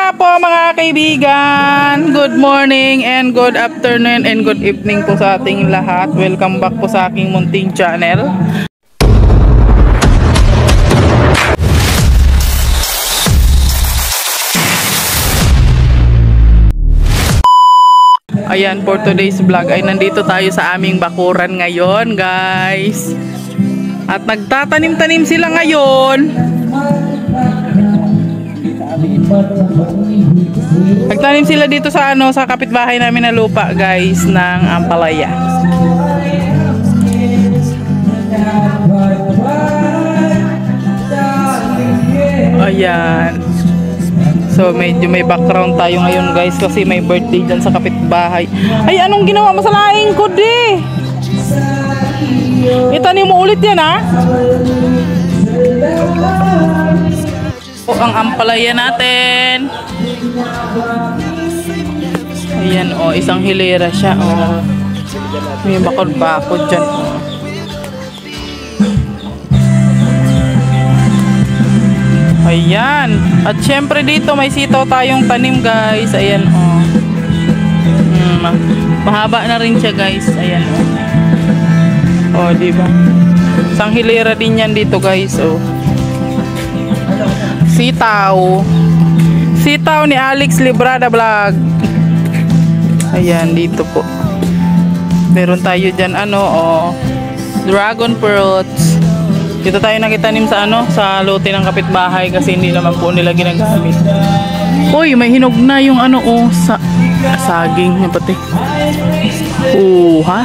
nga po mga kaibigan, good morning and good afternoon and good evening po sa ating lahat. Welcome back po sa aking munting channel. Ayan, for today's vlog ay nandito tayo sa aming bakuran ngayon guys. At nagtatanim-tanim sila ngayon. Nagtanim sila dito sa sa kapitbahay namin na lupa guys ng ampalaya. Ayan. So medyo may background tayo ngayon guys kasi may birthday dyan sa kapitbahay. Ay, anong ginawa mo sa laing ko di? Itanim mo ulit yan ha? O, ang ampalaya natin. Ayan o, isang hilera siya o. May bakod-bakod dyan o. Ayan. At syempre dito may sitaw tayong tanim guys. Ayan o. Mahaba na rin siya guys. Ayan o. O, diba? Isang hilera din yan dito guys o. Sitaw. Sitaw ni Alex Librada Vlog. Ayan, dito po. Meron tayo dyan, dragon fruits. Dito tayo nakitanim sa, sa lote ng kapitbahay kasi hindi naman po nila ginagamit. Uy, may hinog na yung saging. Yung pati. Ha?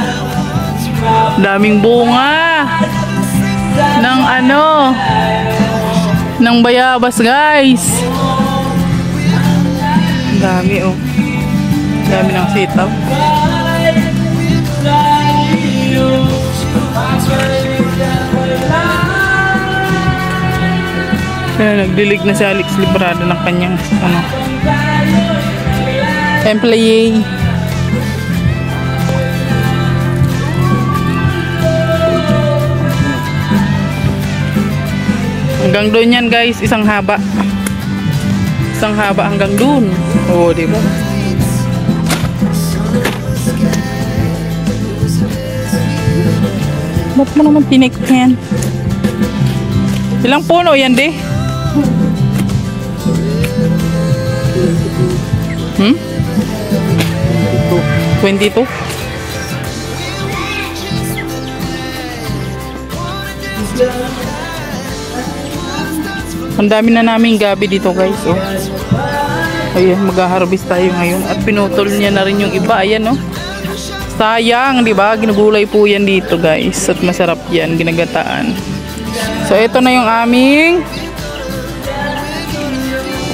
Daming bunga. Ng bayabas guys. Dami dami ng sitaw. Kaya nagdilig na si Alex Librado ng kanyang employee. Hanggang doon yan guys, isang haba. Isang haba hanggang doon. Oo, diba? Ba't mo naman tinik yan? Ilang puno yan di? 22? Ang dami na naming gabi dito guys. Ayan, mag-harvest tayo ngayon. At pinutol niya na rin yung iba. Ayan sayang, di ba? Ginugulay po yan dito guys. At masarap yan, ginagataan. So ito na yung aming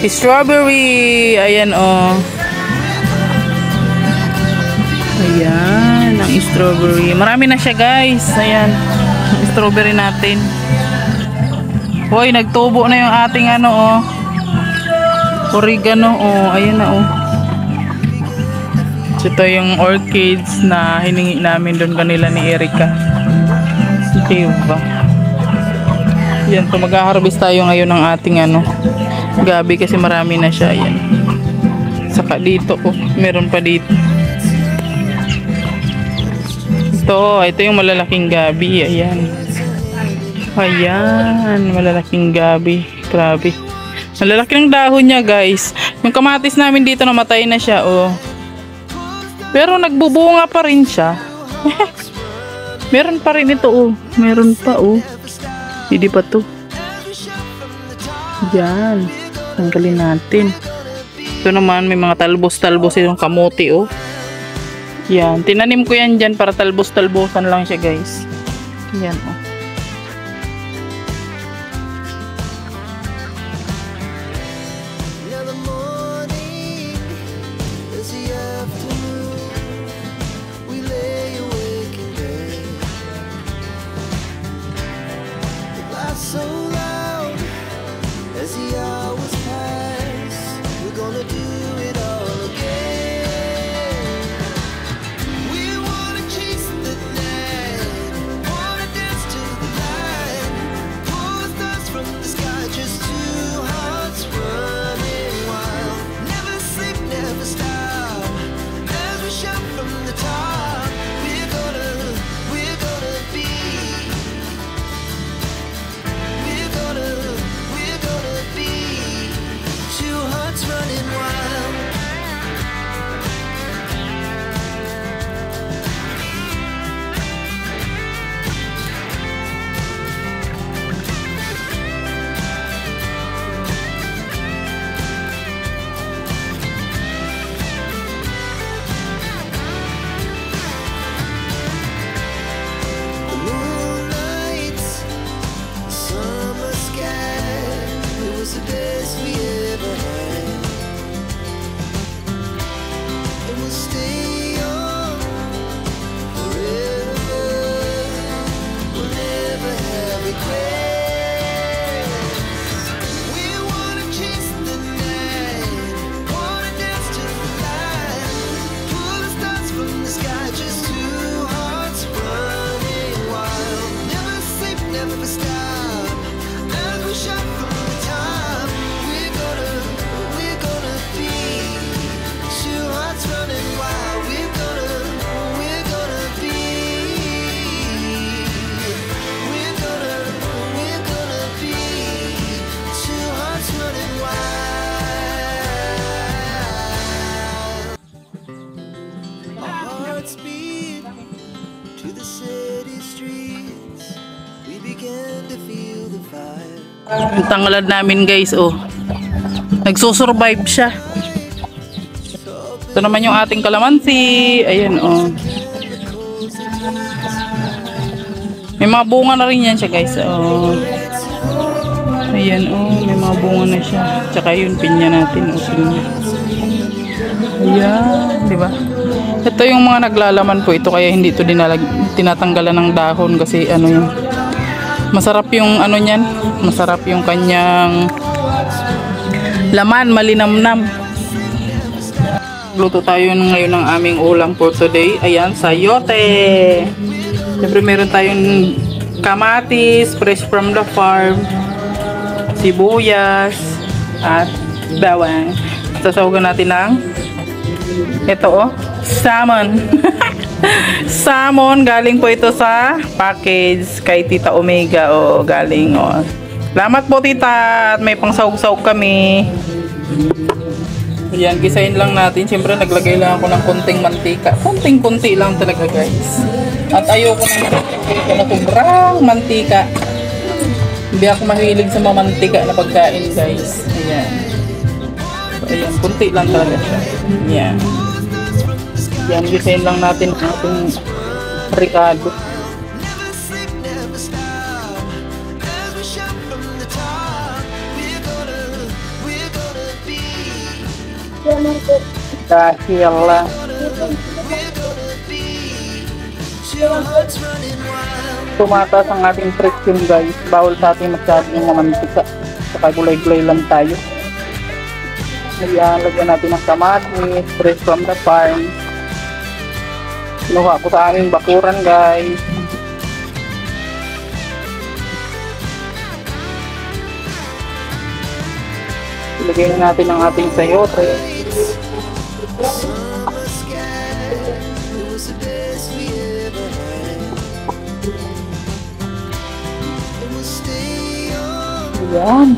strawberry. Ayan Ayan, ang strawberry. Marami na siya guys. Ayan, ang strawberry natin. Hoy, nagtubo na yung ating oregano. Ayan na Ito yung orchids na hiningi namin doon kanila ni Erica. Diba? Yan, so mag-harvest tayo ngayon ng ating gabi kasi marami na siya. Ayan. Saka dito meron pa dito. Ito yung malalaking gabi. Ayan. Ayan, malalaking gabi. Grabe. Malalaki ng dahon niya guys. Yung kamatis namin dito namatay na siya pero nagbubunga pa rin siya. Meron pa rin ito Meron pa hindi pa to. Diyan. Tanggalin natin. Ito naman may mga talbos-talbos yung kamote Yan. Tinanim ko yan dyan para talbos-talbosan lang siya guys. Yan so loud as the hours pass. We're gonna do it all again. We wanna chase the night, wanna dance to the light, pull the stars from the sky, just two hearts running wild. Yung tanglad namin guys, oh. Nagsusurvive siya. Ito naman yung ating kalamansi. Ayan, oh. May mga bunga na rin yan siya guys, oh. Ayan, oh. May mga bunga na siya. Tsaka yun, pinya natin, oh. Pinya. Ayan, diba? Ito yung mga naglalaman po ito, kaya hindi ito tinatanggalan ng dahon kasi ano yun. Masarap yung ano niyan, masarap yung kanyang laman, malinamnam. Luto tayo ngayon ng aming ulam for today. Ayan, sayote. Siyempre meron tayong kamatis, fresh from the farm, sibuyas, at bawang. Sasawagan natin ng ito, oh, salmon. Salmon, galing po ito sa package kay Tita Omega, oh, galing, oh. Salamat po tita, at may pangsawag-sawag kami. Ayan, gisahin lang natin. Siyempre naglagay lang ako ng konting mantika. Konting-konti lang talaga guys. At ayoko na sobrang mantika. Hindi ako mahilig sa mamantika na pagkain guys. Ayan. So, ayan, konti lang talaga siya. Ayan. Yan, gisahin lang natin ang ating ricado. Dahil tumataas ang ating presyon guys, bawal sa ating masyadong mamantika. Saka gulay-gulay lang tayo. Lagyan natin ng kamatis, fresh from the farm. Kinuha ko sa aming bakuran guys. Ilagay natin ang ating sayote. Ayan.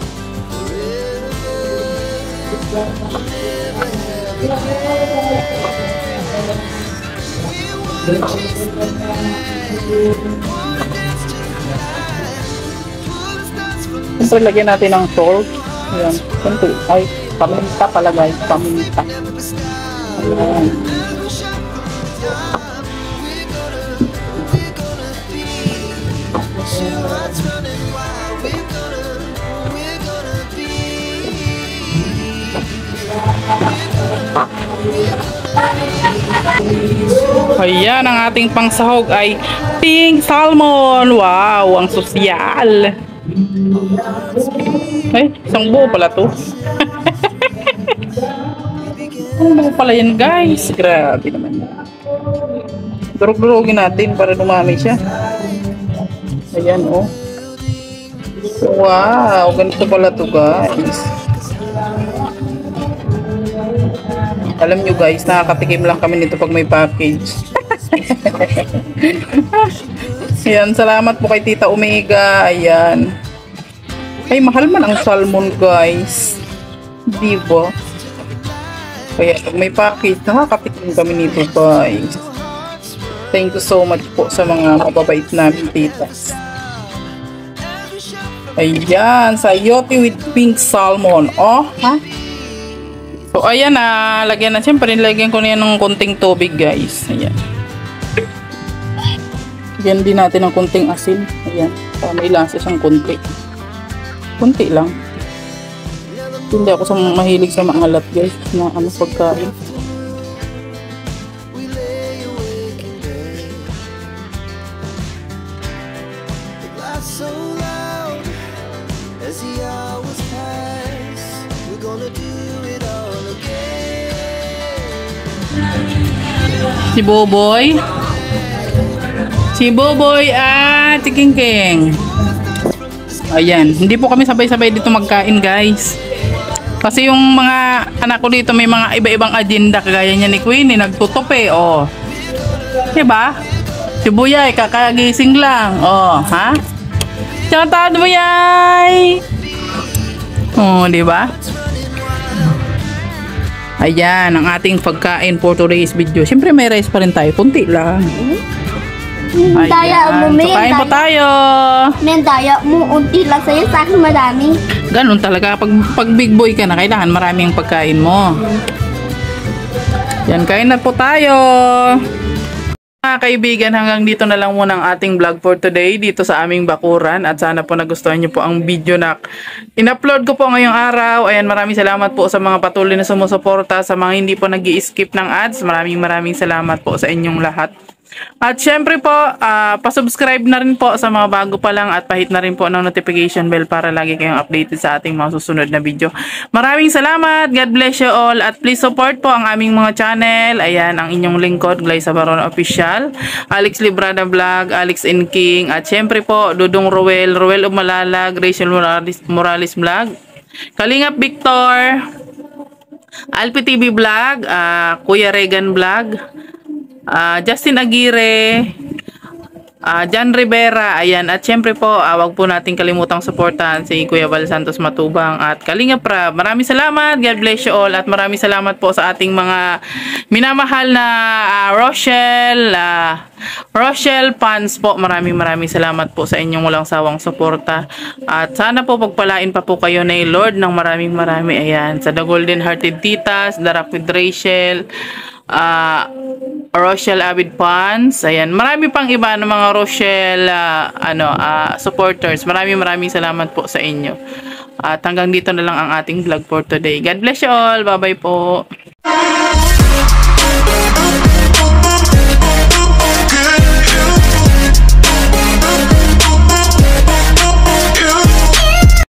Siyempre lagyan natin ng salt. Ayan. Siyempre, ay, paminta pala guys, paminta. Ayan. Ayan, ang ating pangsahog ay pink salmon. Wow, ang sosyal. Ay, isang buo pala to. Ano buo pala yan guys? Grabe naman. Durug-durugin natin para dumami siya. Ayan, oh. Wow, ganito pala to guys. Alam nyo guys, nakakatikim lang kami nito pag may package. Ayan, salamat po kay Tita Omega. Ayan. Ay, mahal man ang salmon guys. Diba? Kaya pag may package, nakakatikim kami nito guys. Thank you so much po sa mga mababait namin titas. Ayan, sayote with pink salmon. Oh, ha? So, ayan na. Lagyan na. Siyempre, nilagyan ko na yan ng konting tubig, guys. Ayan. Lagyan din natin ng konting asin. Ayan. Para may lasa siyang konti. Konti lang. Hindi ako mahilig sa maalat, guys. Na ano pagkain. So loud as the hours pass, we're gonna do it all again. Si Boboy. Si Boboy at si Kingking. Ayan. Hindi po kami sabay-sabay dito magkain, guys. Kasi yung mga anak ko dito may mga iba-ibang agenda. Kagaya niya ni Queenie. Nagtutup eh. Oh. Diba? Si Buyay, kakagising lang. Oh, ha? Shoutout Buyay! Oh, diba? Ayan, ang ating pagkain for today's video. Siyempre may rice pa rin tayo. Kunti lang. Daya mo, So, kain po tayo. Men, daya mo, unti lang sa'yo, sa akin madami. Ganun talaga. Pag big boy ka na, kailangan marami ang pagkain mo. Yan, kain na po tayo. Mga kaibigan, hanggang dito na lang muna ang ating vlog for today dito sa aming bakuran, at sana po nagustuhan nyo po ang video na in-upload ko po ngayong araw. Ayan, maraming salamat po sa mga patuloy na sumusuporta, sa mga hindi po nag-i-skip ng ads. Maraming salamat po sa inyong lahat. At syempre po, pasubscribe na rin po sa mga bago pa lang, at pahit na rin po ng notification bell para lagi kayong updated sa ating mga susunod na video. Maraming salamat, God bless you all, at please support po ang aming mga channel. Ayan, ang inyong lingkod, Glyza Barona Official, Alex Librada Vlog, Alex and King, at syempre po, Dudong Roel of Malalag, Rachel Morales Vlog, Kalingap Victor, Alpi TV Vlog, Kuya Regan Vlog, Justin Aguirre, John Rivera, ayan, at syempre po, wag po nating kalimutang suportahan si Kuya Val Santos Matubang at Kalinga Prab. Maraming salamat, God bless you all, at maraming salamat po sa ating mga minamahal na Rochelle fans po. Maraming salamat po sa inyong walang sawang suporta, at sana po pagpalain pa po kayo ni Lord ng maraming. Ayan, sa The Golden Hearted Titas, The Rock with Rachel, Rochelle Avid fans, ayan, marami pang iba ng mga Rochelle supporters. Maraming salamat po sa inyo, at hanggang dito na lang ang ating vlog for today. God bless you all, bye bye po.